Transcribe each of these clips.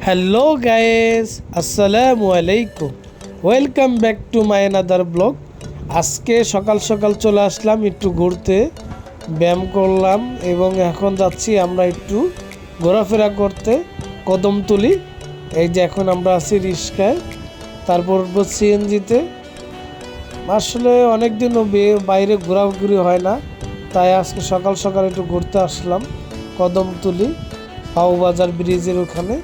Hello guys, আসসালামু আলাইকুম। Welcome back to my another blog. আজকে সকাল সকাল চলে আসলাম একটু ঘুরতে, ব্যায়াম করলাম এবং এখন যাচ্ছি আমরা একটু ঘোরাফেরা করতে কদমতলি। এই যে এখন আমরা আছি রিক্সায়, তারপর সিএনজিতে। আসলে অনেক দিনও বাইরে ঘোরাঘুরি হয় না, তাই আজকে সকাল সকাল একটু ঘুরতে আসলাম কদমতলি বাউবাজার ব্রিজের ওখানে।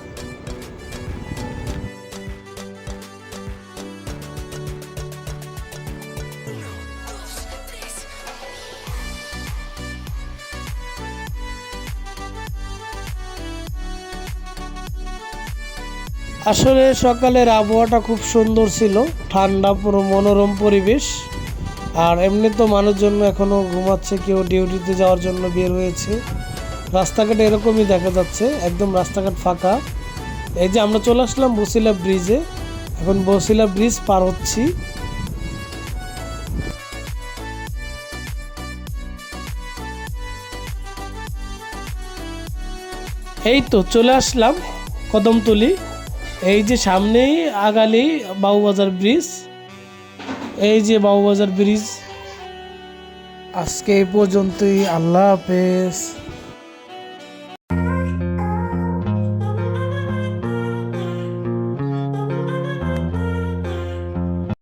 আসলে সকালের আবহাওয়াটা খুব সুন্দর ছিল, ঠান্ডা, পুরো মনোরম পরিবেশ। আর এমনি তো মানুষজন এখনও ঘুমাচ্ছে, কেউ ডিউটিতে যাওয়ার জন্য বের হয়েছে। রাস্তাঘাটে এরকমই দেখা যাচ্ছে, একদম রাস্তাঘাট ফাঁকা। এই যে আমরা চলে আসলাম বসিলা ব্রিজে, এখন বসিলা ব্রিজ পার হচ্ছি। এই তো চলে আসলাম কদমতলি। এই যে সামনেই আগালি বাউবাজার ব্রিজ, এই যে বাউবাজার ব্রিজ। আজকে এই পর্যন্তই, আল্লাহ হাফেজ।